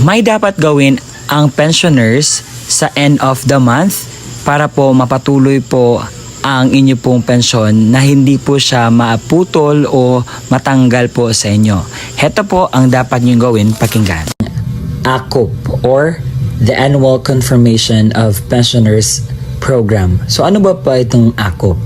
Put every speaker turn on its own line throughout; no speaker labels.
may dapat gawin ang pensioners sa end of the month para po mapatuloy po ang inyo pong pensyon na hindi po siya maaputol o matanggal po sa inyo. Heto po ang dapat nyo gawin, pakinggan. ACOP or the Annual Confirmation of Pensioners Program. So ano ba pa itong ACOP?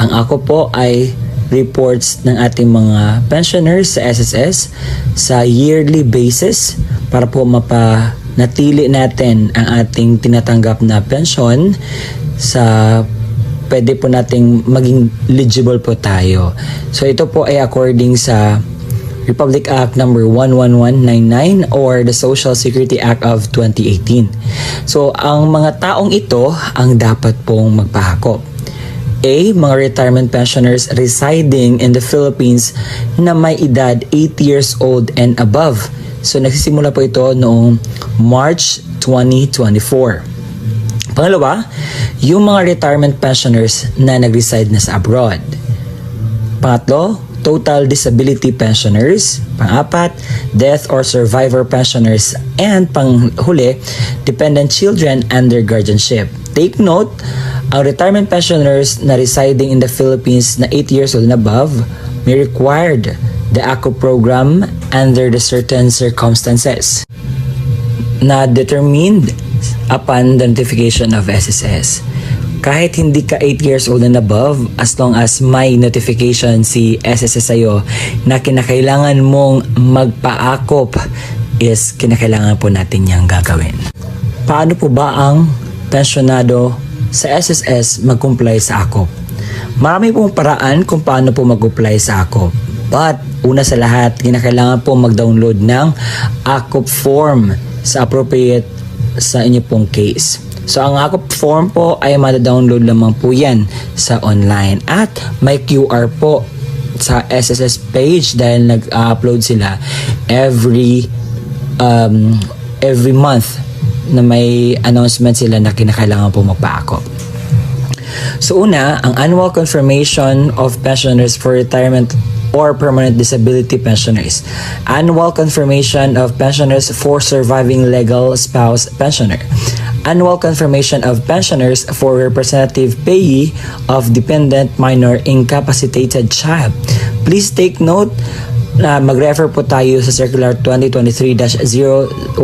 Ang ACOP po ay reports ng ating mga pensioners sa SSS sa yearly basis para po mapanatili natin ang ating tinatanggap na pensyon sa pwede po nating maging eligible po tayo. So ito po ay according sa Republic Act number 11199 or the Social Security Act of 2018. So ang mga taong ito ang dapat pong magpahakop. A. Mga retirement pensioners residing in the Philippines na may edad 8 years old and above. So nagsisimula po ito noong March 2024. Pangalawa, yung mga retirement pensioners na nag-reside na sa abroad. Pangatlo, total disability pensioners. Pang-apat, death or survivor pensioners. And panghuli, dependent children under guardianship. Take note, ang retirement pensioners na residing in the Philippines na 8 years old and above may required the ACO program under the certain circumstances na determined upon the notification of SSS. Kahit hindi ka 8 years old and above, as long as may notification si SSS sa'yo na kinakailangan mong magpa-ACOP, is kinakailangan po natin niyang gagawin. Paano po ba ang pensyonado sa SSS mag-comply sa ACOP? Marami pong paraan kung paano po mag-apply sa ACOP. But, una sa lahat, kinakailangan po mag-download ng ACOP form sa appropriate sa inyo pong case. So ang ACOP form po ay ma-download lamang po yan sa online at may QR po sa SSS page dahil nag-upload sila every month na may announcement sila na kinakailangan po magpa-ACOP. So una, ang Annual Confirmation of Pensioners for Retirement or Permanent Disability Pensioners. Annual Confirmation of Pensioners for Surviving Legal Spouse Pensioner. Annual Confirmation of Pensioners for Representative Payee of Dependent Minor Incapacitated Child. Please take note na mag-refer po tayo sa Circular 2023-013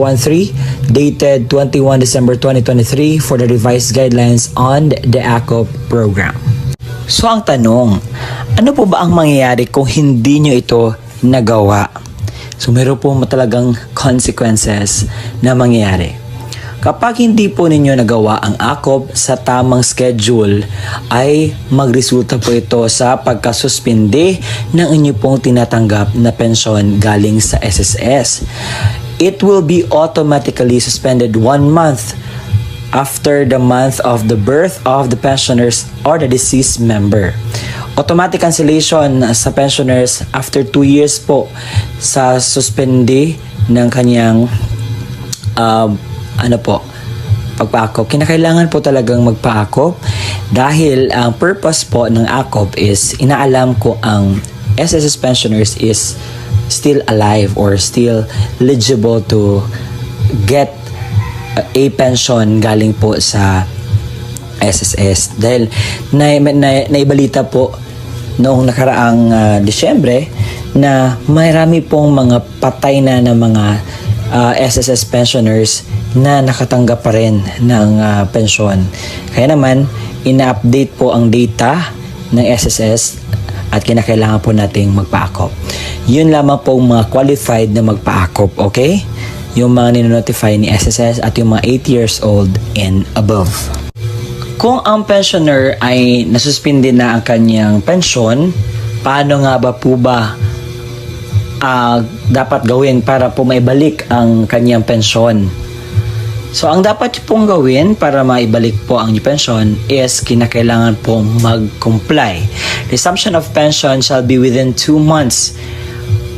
dated 21 December 2023 for the revised guidelines on the ACOP program. So ang tanong, ano po ba ang mangyayari kung hindi nyo ito nagawa? So meron po talagang consequences na mangyayari. Kapag hindi po ninyo nagawa ang ACOP sa tamang schedule, ay magresulta po ito sa pagkasuspinde ng inyo pong tinatanggap na pensyon galing sa SSS. It will be automatically suspended 1 month after the month of the birth of the pensioners or the deceased member. Automatic cancellation sa pensioners after 2 years po sa suspende ng kanyang pagpa-ACOP. Kinakailangan po talagang magpa-ACOP dahil ang purpose po ng ACOP is inaalam ko ang SSS pensioners is still alive or still eligible to get a pension galing po sa SSS. Dahil naibalita po noong nakaraang Disyembre na marami pong mga patay na mga SSS pensioners na nakatanggap pa rin ng pensyon. Kaya naman, ina-update po ang data ng SSS at kinakailangan po nating magpa-ACOP. Yun lamang po mga qualified na magpa-ACOP, okay? Yung mga ninonotify ni SSS at yung mga 8 years old and above. Kung ang pensioner ay nasuspindi na ang kanyang pensyon, paano nga ba po ba dapat gawin para po maibalik ang kanyang pensyon? So, ang dapat pong gawin para maibalik po ang inyong pensyon is kinakailangan pong mag-comply. Resumption of pension shall be within 2 months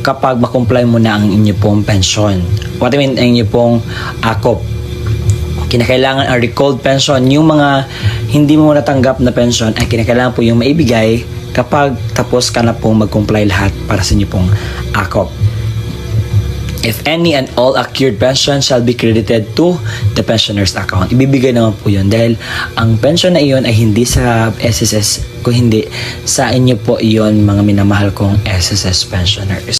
kapag makomply mo na ang inyong pong pensyon. What I mean, ang inyong pong ACOP. Kinakailangan ang recalled pension. Yung mga hindi mo natanggap na pension ay kinakailangan po yung maibigay kapag tapos ka na pong mag-comply lahat para sa inyong pong ACOP. If any and all accrued pension shall be credited to the pensioner's account. Ibibigay naman po yun dahil ang pension na iyon ay hindi sa SSS, kung hindi sa inyo po iyon mga minamahal kong SSS pensioners.